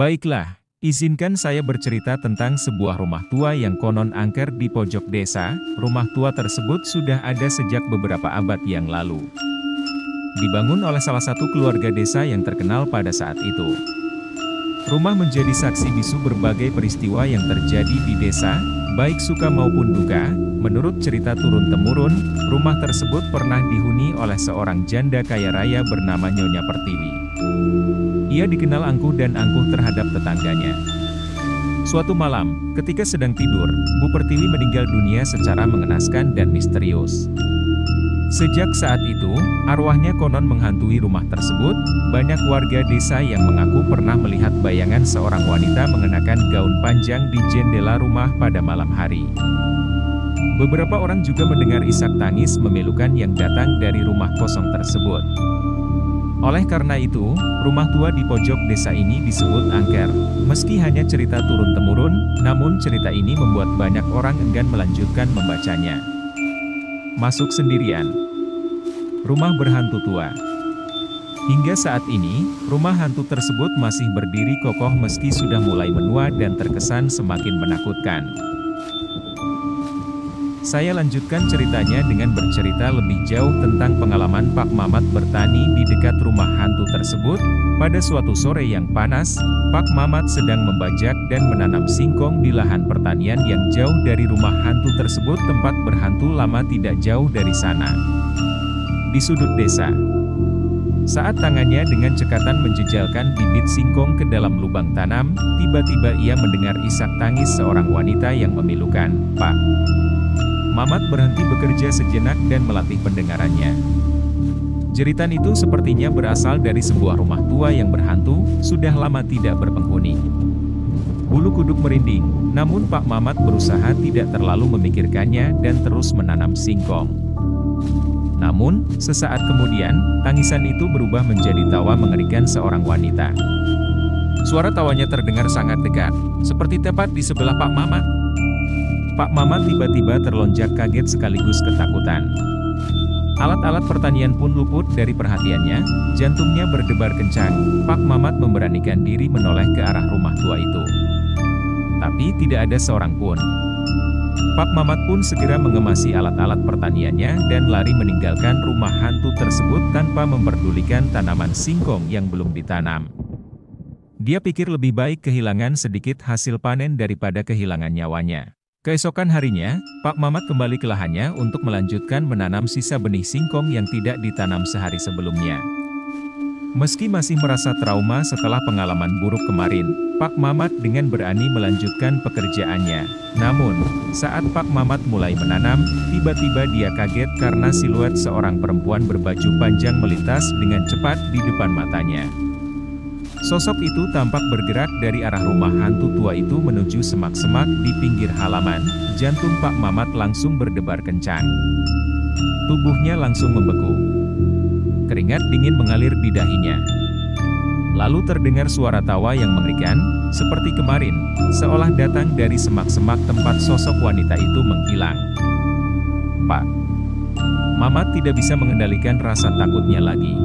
Baiklah, izinkan saya bercerita tentang sebuah rumah tua yang konon angker di pojok desa. Rumah tua tersebut sudah ada sejak beberapa abad yang lalu. Dibangun oleh salah satu keluarga desa yang terkenal pada saat itu. Rumah menjadi saksi bisu berbagai peristiwa yang terjadi di desa, baik suka maupun duka. Menurut cerita turun-temurun, rumah tersebut pernah dihuni oleh seorang janda kaya raya bernama Nyonya Pertiwi. Ia dikenal angkuh dan angkuh terhadap tetangganya. Suatu malam, ketika sedang tidur, Bu Pertiwi meninggal dunia secara mengenaskan dan misterius. Sejak saat itu, arwahnya konon menghantui rumah tersebut. Banyak warga desa yang mengaku pernah melihat bayangan seorang wanita mengenakan gaun panjang di jendela rumah pada malam hari. Beberapa orang juga mendengar isak tangis memilukan yang datang dari rumah kosong tersebut. Oleh karena itu, rumah tua di pojok desa ini disebut angker. Meski hanya cerita turun-temurun, namun cerita ini membuat banyak orang enggan melanjutkan membacanya. Masuk sendirian. Rumah berhantu tua. Hingga saat ini, rumah hantu tersebut masih berdiri kokoh meski sudah mulai menua dan terkesan semakin menakutkan. Saya lanjutkan ceritanya dengan bercerita lebih jauh tentang pengalaman Pak Mamat bertani di dekat rumah hantu tersebut. Pada suatu sore yang panas, Pak Mamat sedang membajak dan menanam singkong di lahan pertanian yang jauh dari rumah hantu tersebut. Tempat berhantu lama tidak jauh dari sana, di sudut desa. Saat tangannya dengan cekatan menjejalkan bibit singkong ke dalam lubang tanam, tiba-tiba ia mendengar isak tangis seorang wanita yang memilukan. Pak Mamat berhenti bekerja sejenak dan melatih pendengarannya. Jeritan itu sepertinya berasal dari sebuah rumah tua yang berhantu, sudah lama tidak berpenghuni. Bulu kuduk merinding, namun Pak Mamat berusaha tidak terlalu memikirkannya dan terus menanam singkong. Namun, sesaat kemudian, tangisan itu berubah menjadi tawa mengerikan seorang wanita. Suara tawanya terdengar sangat dekat, seperti tepat di sebelah Pak Mamat. Pak Mamat tiba-tiba terlonjak kaget sekaligus ketakutan. Alat-alat pertanian pun luput dari perhatiannya, jantungnya berdebar kencang. Pak Mamat memberanikan diri menoleh ke arah rumah tua itu. Tapi tidak ada seorang pun. Pak Mamat pun segera mengemasi alat-alat pertaniannya dan lari meninggalkan rumah hantu tersebut tanpa memperdulikan tanaman singkong yang belum ditanam. Dia pikir lebih baik kehilangan sedikit hasil panen daripada kehilangan nyawanya. Keesokan harinya, Pak Mamat kembali ke lahannya untuk melanjutkan menanam sisa benih singkong yang tidak ditanam sehari sebelumnya. Meski masih merasa trauma setelah pengalaman buruk kemarin, Pak Mamat dengan berani melanjutkan pekerjaannya. Namun, saat Pak Mamat mulai menanam, tiba-tiba dia kaget karena siluet seorang perempuan berbaju panjang melintas dengan cepat di depan matanya. Sosok itu tampak bergerak dari arah rumah hantu tua itu menuju semak-semak di pinggir halaman. Jantung Pak Mamat langsung berdebar kencang. Tubuhnya langsung membeku. Keringat dingin mengalir di dahinya. Lalu terdengar suara tawa yang mengerikan, seperti kemarin, seolah datang dari semak-semak tempat sosok wanita itu menghilang. Pak Mamat tidak bisa mengendalikan rasa takutnya lagi.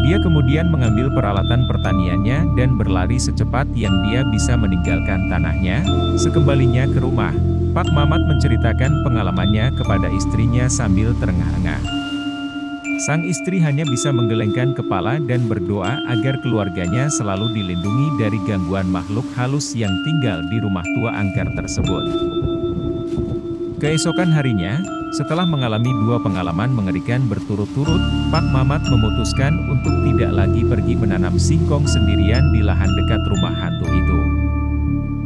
Dia kemudian mengambil peralatan pertaniannya dan berlari secepat yang dia bisa meninggalkan tanahnya. Sekembalinya ke rumah, Pak Mamat menceritakan pengalamannya kepada istrinya sambil terengah-engah. Sang istri hanya bisa menggelengkan kepala dan berdoa agar keluarganya selalu dilindungi dari gangguan makhluk halus yang tinggal di rumah tua angker tersebut. Keesokan harinya, setelah mengalami dua pengalaman mengerikan berturut-turut, Pak Mamat memutuskan untuk tidak lagi pergi menanam singkong sendirian di lahan dekat rumah hantu itu.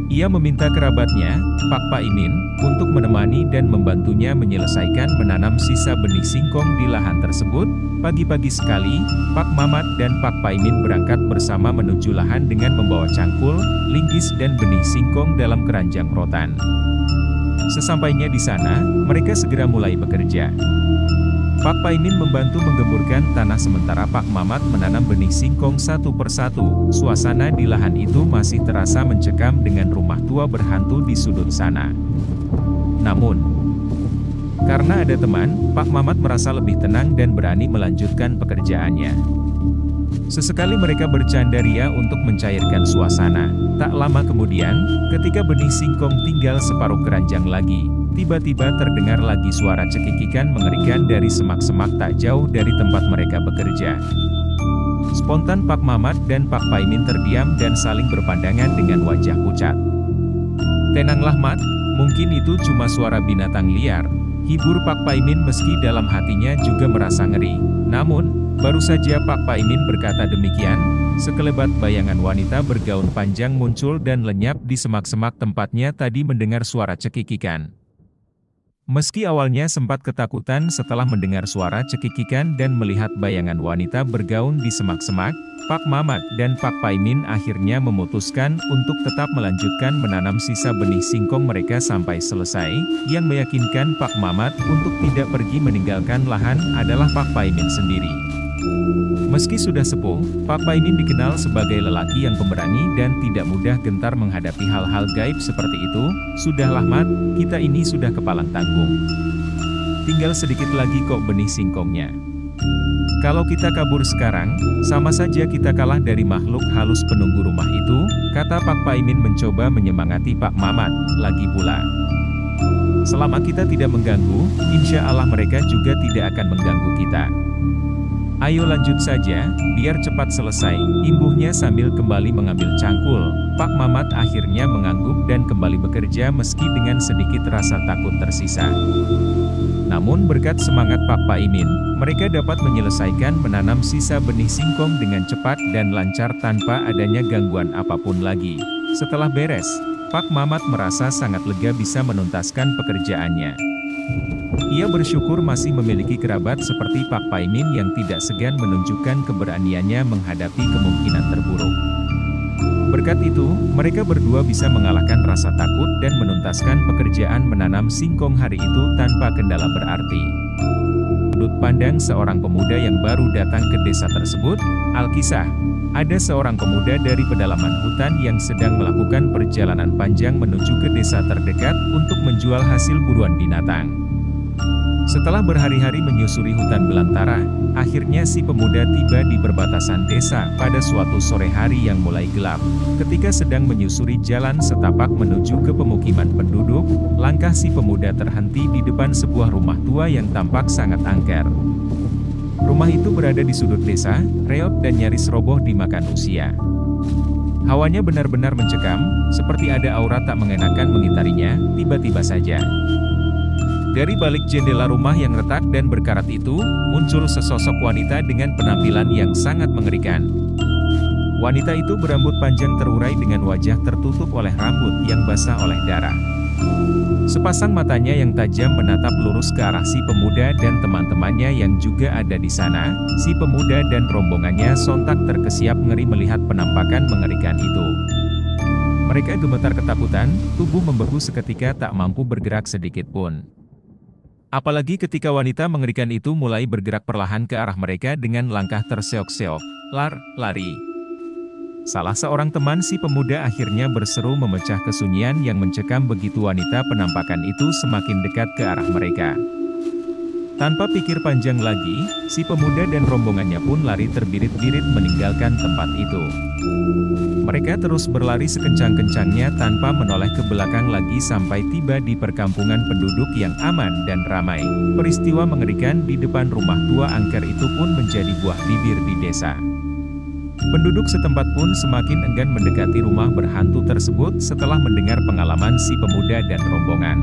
Ia meminta kerabatnya, Pak Paimin, untuk menemani dan membantunya menyelesaikan menanam sisa benih singkong di lahan tersebut. Pagi-pagi sekali, Pak Mamat dan Pak Paimin berangkat bersama menuju lahan dengan membawa cangkul, linggis dan benih singkong dalam keranjang rotan. Sesampainya di sana, mereka segera mulai bekerja. Pak Paimin membantu menggemburkan tanah sementara Pak Mamat menanam benih singkong satu persatu. Suasana di lahan itu masih terasa mencekam dengan rumah tua berhantu di sudut sana. Namun, karena ada teman, Pak Mamat merasa lebih tenang dan berani melanjutkan pekerjaannya. Sesekali mereka bercanda ria untuk mencairkan suasana. Tak lama kemudian, ketika benih singkong tinggal separuh keranjang lagi, tiba-tiba terdengar lagi suara cekikikan mengerikan dari semak-semak tak jauh dari tempat mereka bekerja. Spontan Pak Mamat dan Pak Paimin terdiam dan saling berpandangan dengan wajah pucat. "Tenanglah Mat, mungkin itu cuma suara binatang liar," hibur Pak Paimin meski dalam hatinya juga merasa ngeri. Namun, baru saja Pak Paimin berkata demikian, sekelebat bayangan wanita bergaun panjang muncul dan lenyap di semak-semak tempatnya tadi mendengar suara cekikikan. Meski awalnya sempat ketakutan setelah mendengar suara cekikikan dan melihat bayangan wanita bergaun di semak-semak, Pak Mamat dan Pak Paimin akhirnya memutuskan untuk tetap melanjutkan menanam sisa benih singkong mereka sampai selesai. Yang meyakinkan Pak Mamat untuk tidak pergi meninggalkan lahan adalah Pak Paimin sendiri. Meski sudah sepuh, Pak Paimin dikenal sebagai lelaki yang pemberani dan tidak mudah gentar menghadapi hal-hal gaib seperti itu. "Sudahlah Mat, kita ini sudah kepalang tanggung. Tinggal sedikit lagi kok benih singkongnya. Kalau kita kabur sekarang, sama saja kita kalah dari makhluk halus penunggu rumah itu," kata Pak Paimin mencoba menyemangati Pak Mamat. "Lagi pula, selama kita tidak mengganggu, insya Allah mereka juga tidak akan mengganggu kita. Ayo lanjut saja, biar cepat selesai," imbuhnya sambil kembali mengambil cangkul. Pak Mamat akhirnya mengangguk dan kembali bekerja meski dengan sedikit rasa takut tersisa. Namun berkat semangat Pak Paimin, mereka dapat menyelesaikan menanam sisa benih singkong dengan cepat dan lancar tanpa adanya gangguan apapun lagi. Setelah beres, Pak Mamat merasa sangat lega bisa menuntaskan pekerjaannya. Ia bersyukur masih memiliki kerabat seperti Pak Paimin yang tidak segan menunjukkan keberaniannya menghadapi kemungkinan terburuk. Berkat itu, mereka berdua bisa mengalahkan rasa takut dan menuntaskan pekerjaan menanam singkong hari itu tanpa kendala berarti. Sudut pandang seorang pemuda yang baru datang ke desa tersebut, Alkisah. Ada seorang pemuda dari pedalaman hutan yang sedang melakukan perjalanan panjang menuju ke desa terdekat untuk menjual hasil buruan binatang. Setelah berhari-hari menyusuri hutan belantara, akhirnya si pemuda tiba di perbatasan desa pada suatu sore hari yang mulai gelap. Ketika sedang menyusuri jalan setapak menuju ke pemukiman penduduk, langkah si pemuda terhenti di depan sebuah rumah tua yang tampak sangat angker. Rumah itu berada di sudut desa, reot dan nyaris roboh dimakan usia. Hawanya benar-benar mencekam, seperti ada aura tak mengenakan mengitarinya. Tiba-tiba saja, dari balik jendela rumah yang retak dan berkarat itu, muncul sesosok wanita dengan penampilan yang sangat mengerikan. Wanita itu berambut panjang terurai dengan wajah tertutup oleh rambut yang basah oleh darah. Sepasang matanya yang tajam menatap lurus ke arah si pemuda dan teman-temannya yang juga ada di sana. Si pemuda dan rombongannya sontak terkesiap ngeri melihat penampakan mengerikan itu. Mereka gemetar ketakutan, tubuh membeku seketika tak mampu bergerak sedikit pun. Apalagi ketika wanita mengerikan itu mulai bergerak perlahan ke arah mereka dengan langkah terseok-seok. "Lari!" Salah seorang teman si pemuda akhirnya berseru memecah kesunyian yang mencekam begitu wanita penampakan itu semakin dekat ke arah mereka. Tanpa pikir panjang lagi, si pemuda dan rombongannya pun lari terbirit-birit meninggalkan tempat itu. Mereka terus berlari sekencang-kencangnya tanpa menoleh ke belakang lagi sampai tiba di perkampungan penduduk yang aman dan ramai. Peristiwa mengerikan di depan rumah tua angker itu pun menjadi buah bibir di desa. Penduduk setempat pun semakin enggan mendekati rumah berhantu tersebut setelah mendengar pengalaman si pemuda dan rombongan.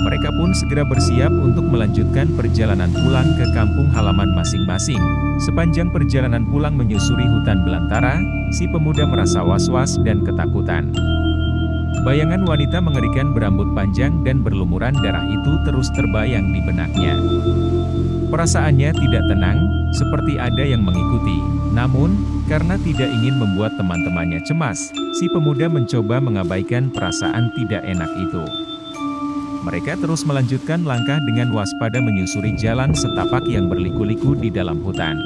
Mereka pun segera bersiap untuk melanjutkan perjalanan pulang ke kampung halaman masing-masing. Sepanjang perjalanan pulang menyusuri hutan belantara, si pemuda merasa was-was dan ketakutan. Bayangan wanita mengerikan berambut panjang dan berlumuran darah itu terus terbayang di benaknya. Perasaannya tidak tenang, seperti ada yang mengikuti. Namun, karena tidak ingin membuat teman-temannya cemas, si pemuda mencoba mengabaikan perasaan tidak enak itu. Mereka terus melanjutkan langkah dengan waspada menyusuri jalan setapak yang berliku-liku di dalam hutan.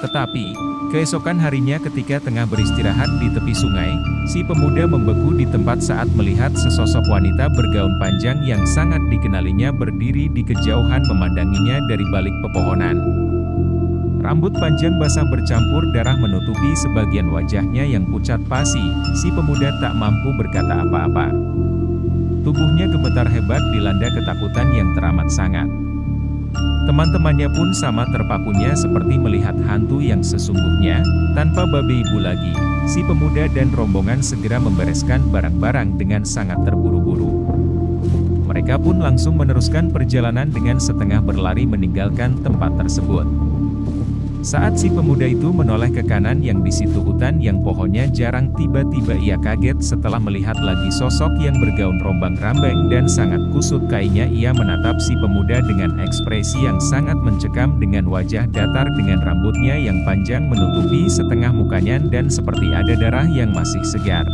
Tetapi, keesokan harinya ketika tengah beristirahat di tepi sungai, si pemuda membeku di tempat saat melihat sesosok wanita bergaun panjang yang sangat dikenalinya berdiri di kejauhan memandanginya dari balik pepohonan. Rambut panjang basah bercampur darah menutupi sebagian wajahnya yang pucat pasi. Si pemuda tak mampu berkata apa-apa. Tubuhnya gemetar hebat dilanda ketakutan yang teramat sangat. Teman-temannya pun sama terpakunya seperti melihat hantu yang sesungguhnya. Tanpa babi ibu lagi, si pemuda dan rombongan segera membereskan barang-barang dengan sangat terburu-buru. Mereka pun langsung meneruskan perjalanan dengan setengah berlari meninggalkan tempat tersebut. Saat si pemuda itu menoleh ke kanan yang di situ hutan yang pohonnya jarang, tiba-tiba ia kaget setelah melihat lagi sosok yang bergaun rombang-rambang dan sangat kusut kainnya. Ia menatap si pemuda dengan ekspresi yang sangat mencekam dengan wajah datar dengan rambutnya yang panjang menutupi setengah mukanya dan seperti ada darah yang masih segar.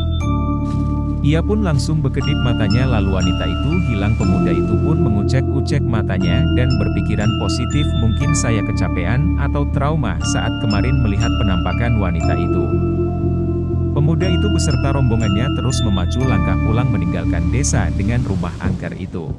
Ia pun langsung berkedip matanya lalu wanita itu hilang. Pemuda itu pun mengucek-ucek matanya dan berpikiran positif, mungkin saya kecapean atau trauma saat kemarin melihat penampakan wanita itu. Pemuda itu beserta rombongannya terus memacu langkah pulang meninggalkan desa dengan rumah angker itu.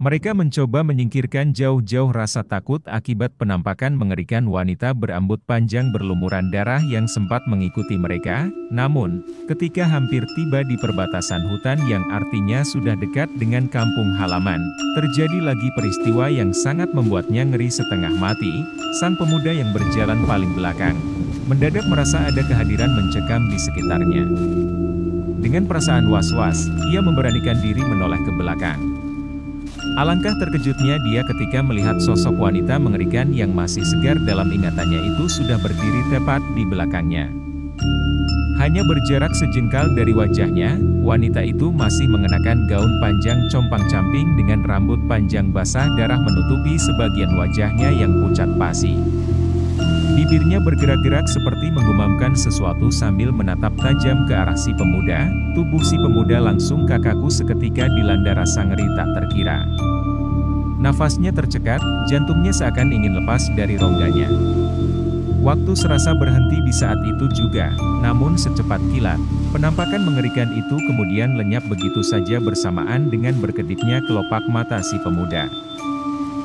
Mereka mencoba menyingkirkan jauh-jauh rasa takut akibat penampakan mengerikan wanita berambut panjang berlumuran darah yang sempat mengikuti mereka. Namun, ketika hampir tiba di perbatasan hutan yang artinya sudah dekat dengan kampung halaman, terjadi lagi peristiwa yang sangat membuatnya ngeri setengah mati. Sang pemuda yang berjalan paling belakang mendadak merasa ada kehadiran mencekam di sekitarnya. Dengan perasaan was-was, ia memberanikan diri menoleh ke belakang. Alangkah terkejutnya dia ketika melihat sosok wanita mengerikan yang masih segar dalam ingatannya itu sudah berdiri tepat di belakangnya. Hanya berjarak sejengkal dari wajahnya, wanita itu masih mengenakan gaun panjang compang-camping dengan rambut panjang basah darah menutupi sebagian wajahnya yang pucat pasi. Bibirnya bergerak-gerak seperti menggumamkan sesuatu sambil menatap tajam ke arah si pemuda. Tubuh si pemuda langsung kaku seketika dilanda rasa ngeri tak terkira. Nafasnya tercekat, jantungnya seakan ingin lepas dari rongganya. Waktu serasa berhenti di saat itu juga, namun secepat kilat, penampakan mengerikan itu kemudian lenyap begitu saja bersamaan dengan berkedipnya kelopak mata si pemuda.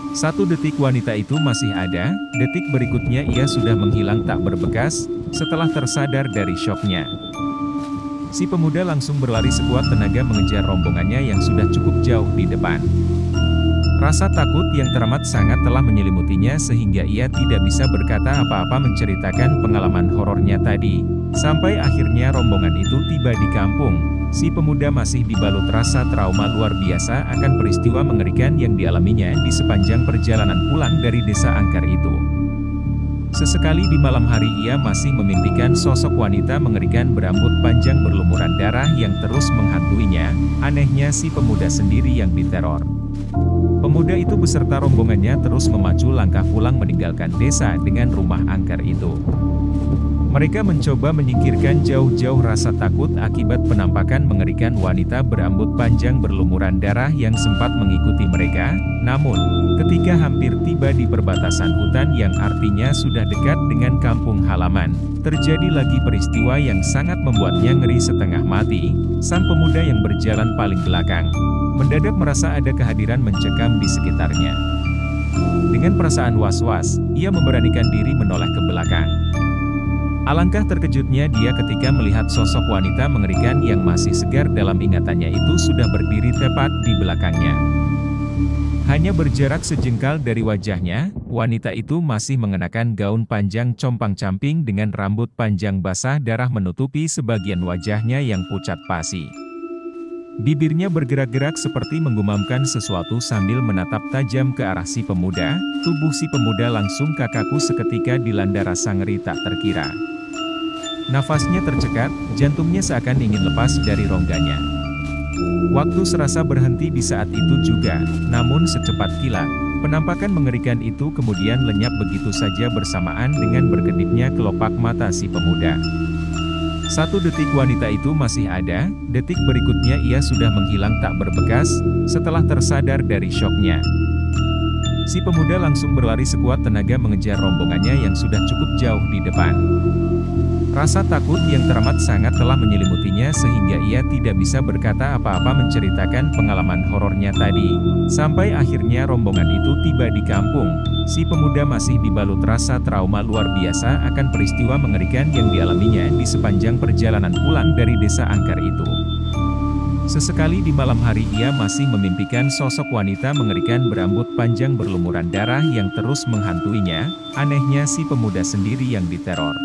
1 detik wanita itu masih ada, detik berikutnya ia sudah menghilang tak berbekas, setelah tersadar dari syoknya. Si pemuda langsung berlari sekuat tenaga mengejar rombongannya yang sudah cukup jauh di depan. Rasa takut yang teramat sangat telah menyelimutinya sehingga ia tidak bisa berkata apa-apa menceritakan pengalaman horornya tadi. Sampai akhirnya rombongan itu tiba di kampung. Si pemuda masih dibalut rasa trauma luar biasa akan peristiwa mengerikan yang dialaminya di sepanjang perjalanan pulang dari desa angker itu. Sesekali di malam hari ia masih memimpikan sosok wanita mengerikan berambut panjang berlumuran darah yang terus menghantuinya. Anehnya si pemuda sendiri yang diteror. Pemuda itu beserta rombongannya terus memacu langkah pulang meninggalkan desa dengan rumah angker itu. Mereka mencoba menyingkirkan jauh-jauh rasa takut akibat penampakan mengerikan wanita berambut panjang berlumuran darah yang sempat mengikuti mereka. Namun, ketika hampir tiba di perbatasan hutan yang artinya sudah dekat dengan kampung halaman, terjadi lagi peristiwa yang sangat membuatnya ngeri setengah mati. Sang pemuda yang berjalan paling belakang mendadak merasa ada kehadiran mencekam di sekitarnya. Dengan perasaan was-was, ia memberanikan diri menoleh ke belakang. Alangkah terkejutnya dia ketika melihat sosok wanita mengerikan yang masih segar dalam ingatannya itu sudah berdiri tepat di belakangnya. Hanya berjarak sejengkal dari wajahnya, wanita itu masih mengenakan gaun panjang compang-camping dengan rambut panjang basah darah menutupi sebagian wajahnya yang pucat pasi. Bibirnya bergerak-gerak seperti menggumamkan sesuatu sambil menatap tajam ke arah si pemuda. Tubuh si pemuda langsung kaku seketika dilanda rasa ngeri tak terkira. Nafasnya tercekat, jantungnya seakan ingin lepas dari rongganya. Waktu serasa berhenti di saat itu juga, namun secepat kilat, penampakan mengerikan itu kemudian lenyap begitu saja bersamaan dengan berkedipnya kelopak mata si pemuda. 1 detik wanita itu masih ada, detik berikutnya ia sudah menghilang tak berbekas, setelah tersadar dari syoknya. Si pemuda langsung berlari sekuat tenaga mengejar rombongannya yang sudah cukup jauh di depan. Rasa takut yang teramat sangat telah menyelimutinya sehingga ia tidak bisa berkata apa-apa menceritakan pengalaman horornya tadi. Sampai akhirnya rombongan itu tiba di kampung. Si pemuda masih dibalut rasa trauma luar biasa akan peristiwa mengerikan yang dialaminya di sepanjang perjalanan pulang dari desa angker itu. Sesekali di malam hari ia masih memimpikan sosok wanita mengerikan berambut panjang berlumuran darah yang terus menghantuinya. Anehnya si pemuda sendiri yang diteror.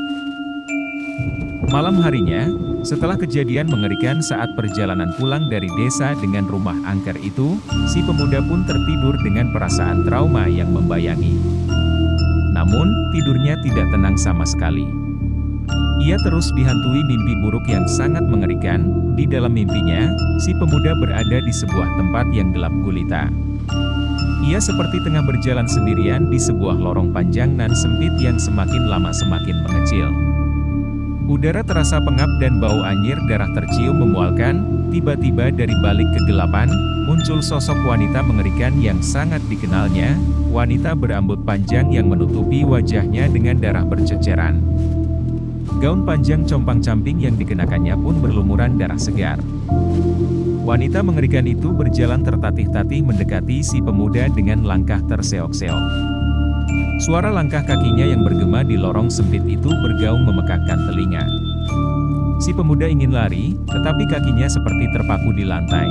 Malam harinya, setelah kejadian mengerikan saat perjalanan pulang dari desa dengan rumah angker itu, si pemuda pun tertidur dengan perasaan trauma yang membayangi. Namun, tidurnya tidak tenang sama sekali. Ia terus dihantui mimpi buruk yang sangat mengerikan. Di dalam mimpinya, si pemuda berada di sebuah tempat yang gelap gulita. Ia seperti tengah berjalan sendirian di sebuah lorong panjang nan sempit yang semakin lama semakin mengecil. Udara terasa pengap dan bau anyir darah tercium memualkan. Tiba-tiba dari balik kegelapan, muncul sosok wanita mengerikan yang sangat dikenalnya, wanita berambut panjang yang menutupi wajahnya dengan darah berceceran. Gaun panjang compang-camping yang dikenakannya pun berlumuran darah segar. Wanita mengerikan itu berjalan tertatih-tatih mendekati si pemuda dengan langkah terseok-seok. Suara langkah kakinya yang bergema di lorong sempit itu bergaung memekakkan telinga. Si pemuda ingin lari, tetapi kakinya seperti terpaku di lantai.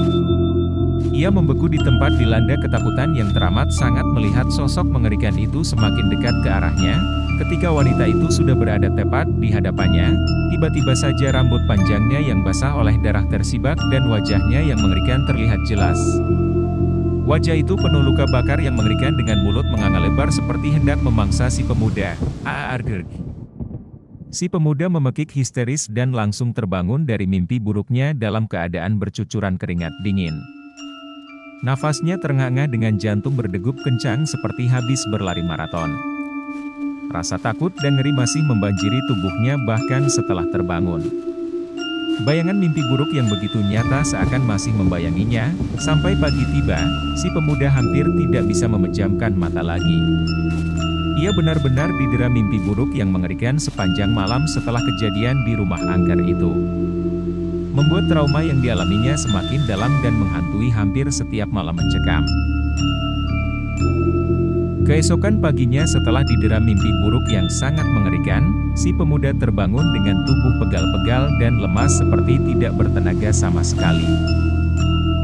Ia membeku di tempat dilanda ketakutan yang teramat sangat melihat sosok mengerikan itu semakin dekat ke arahnya. Ketika wanita itu sudah berada tepat di hadapannya, tiba-tiba saja rambut panjangnya yang basah oleh darah tersibak dan wajahnya yang mengerikan terlihat jelas. Wajah itu penuh luka bakar yang mengerikan dengan mulut menganga lebar seperti hendak memangsa si pemuda. Si pemuda memekik histeris dan langsung terbangun dari mimpi buruknya dalam keadaan bercucuran keringat dingin. Nafasnya terengah-engah dengan jantung berdegup kencang seperti habis berlari maraton. Rasa takut dan ngeri masih membanjiri tubuhnya bahkan setelah terbangun. Bayangan mimpi buruk yang begitu nyata seakan masih membayanginya. Sampai pagi tiba, si pemuda hampir tidak bisa memejamkan mata lagi. Ia benar-benar didera mimpi buruk yang mengerikan sepanjang malam setelah kejadian di rumah angker itu. Membuat trauma yang dialaminya semakin dalam dan menghantui hampir setiap malam mencekam. Keesokan paginya setelah didera mimpi buruk yang sangat mengerikan, si pemuda terbangun dengan tubuh pegal-pegal dan lemas seperti tidak bertenaga sama sekali.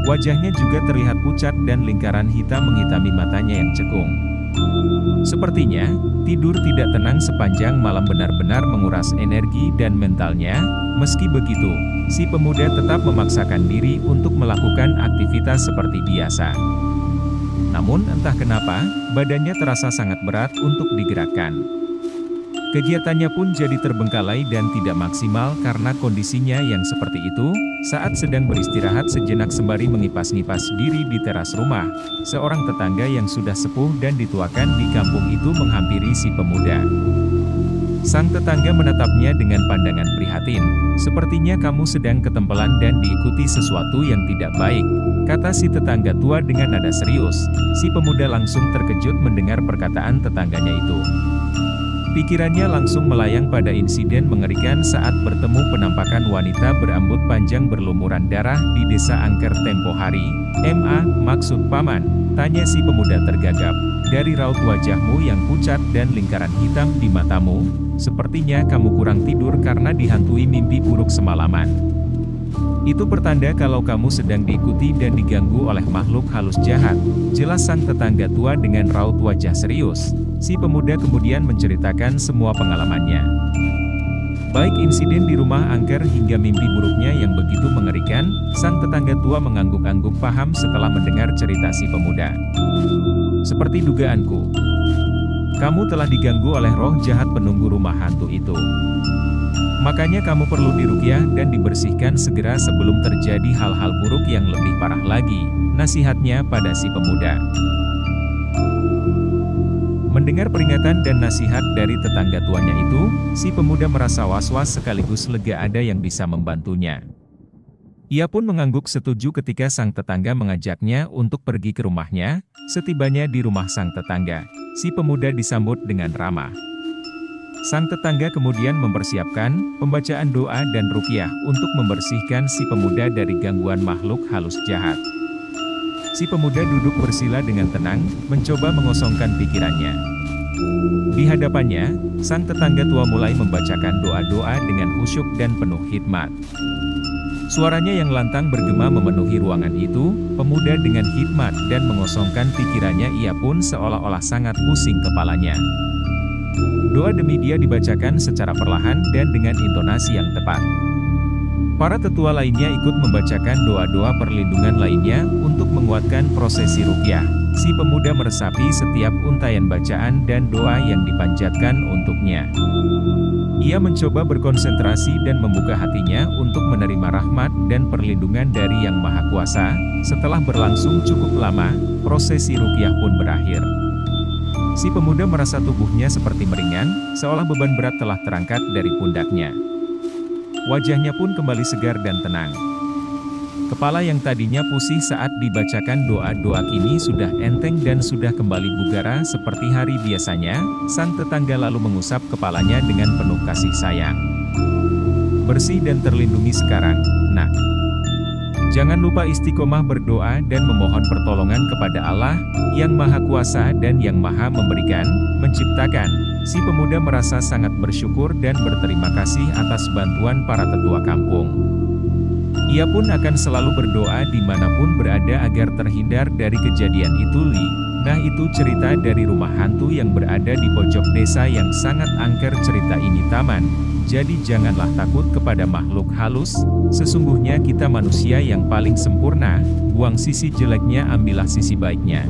Wajahnya juga terlihat pucat dan lingkaran hitam menghitami matanya yang cekung. Sepertinya, tidur tidak tenang sepanjang malam benar-benar menguras energi dan mentalnya. Meski begitu, si pemuda tetap memaksakan diri untuk melakukan aktivitas seperti biasa. Namun entah kenapa, badannya terasa sangat berat untuk digerakkan. Kegiatannya pun jadi terbengkalai dan tidak maksimal karena kondisinya yang seperti itu. Saat sedang beristirahat sejenak sembari mengipas-ngipas diri di teras rumah, seorang tetangga yang sudah sepuh dan dituakan di kampung itu menghampiri si pemuda. Sang tetangga menatapnya dengan pandangan prihatin. "Sepertinya kamu sedang ketempelan dan diikuti sesuatu yang tidak baik," kata si tetangga tua dengan nada serius. Si pemuda langsung terkejut mendengar perkataan tetangganya itu. Pikirannya langsung melayang pada insiden mengerikan saat bertemu penampakan wanita berambut panjang berlumuran darah di desa angker tempo hari. Maksud paman?" tanya si pemuda tergagap. "Dari raut wajahmu yang pucat dan lingkaran hitam di matamu, sepertinya kamu kurang tidur karena dihantui mimpi buruk semalaman. Itu pertanda kalau kamu sedang diikuti dan diganggu oleh makhluk halus jahat," jelas sang tetangga tua dengan raut wajah serius. Si pemuda kemudian menceritakan semua pengalamannya. Baik insiden di rumah angker hingga mimpi buruknya yang begitu mengerikan, sang tetangga tua mengangguk-angguk paham setelah mendengar cerita si pemuda. "Seperti dugaanku, kamu telah diganggu oleh roh jahat penunggu rumah hantu itu. Makanya kamu perlu diruqyah dan dibersihkan segera sebelum terjadi hal-hal buruk yang lebih parah lagi," nasihatnya pada si pemuda. Mendengar peringatan dan nasihat dari tetangga tuanya itu, si pemuda merasa was-was sekaligus lega ada yang bisa membantunya. Ia pun mengangguk setuju ketika sang tetangga mengajaknya untuk pergi ke rumahnya. Setibanya di rumah sang tetangga, si pemuda disambut dengan ramah. Sang tetangga kemudian mempersiapkan pembacaan doa dan ruqyah untuk membersihkan si pemuda dari gangguan makhluk halus jahat. Si pemuda duduk bersila dengan tenang, mencoba mengosongkan pikirannya. Di hadapannya, sang tetangga tua mulai membacakan doa-doa dengan khusyuk dan penuh hikmat. Suaranya yang lantang bergema memenuhi ruangan itu. Pemuda dengan hikmat dan mengosongkan pikirannya, ia pun seolah-olah sangat pusing kepalanya. Doa demi dia dibacakan secara perlahan dan dengan intonasi yang tepat. Para tetua lainnya ikut membacakan doa-doa perlindungan lainnya untuk menguatkan prosesi ruqyah. Si pemuda meresapi setiap untaian bacaan dan doa yang dipanjatkan untuknya. Ia mencoba berkonsentrasi dan membuka hatinya untuk menerima rahmat dan perlindungan dari Yang Maha Kuasa. Setelah berlangsung cukup lama, prosesi ruqyah pun berakhir. Si pemuda merasa tubuhnya seperti meringan, seolah beban berat telah terangkat dari pundaknya. Wajahnya pun kembali segar dan tenang. Kepala yang tadinya pusing saat dibacakan doa-doa kini sudah enteng dan sudah kembali bugara seperti hari biasanya. Sang tetangga lalu mengusap kepalanya dengan penuh kasih sayang. Bersih dan terlindungi sekarang, nak. Jangan lupa istiqomah berdoa dan memohon pertolongan kepada Allah, Yang Maha Kuasa dan Yang Maha Memberikan, Menciptakan. Si pemuda merasa sangat bersyukur dan berterima kasih atas bantuan para tetua kampung. Ia pun akan selalu berdoa dimanapun berada agar terhindar dari kejadian itu. Nah, itu cerita dari rumah hantu yang berada di pojok desa yang sangat angker. Cerita ini taman. Jadi janganlah takut kepada makhluk halus. Sesungguhnya kita manusia yang paling sempurna. Buang sisi jeleknya, ambillah sisi baiknya.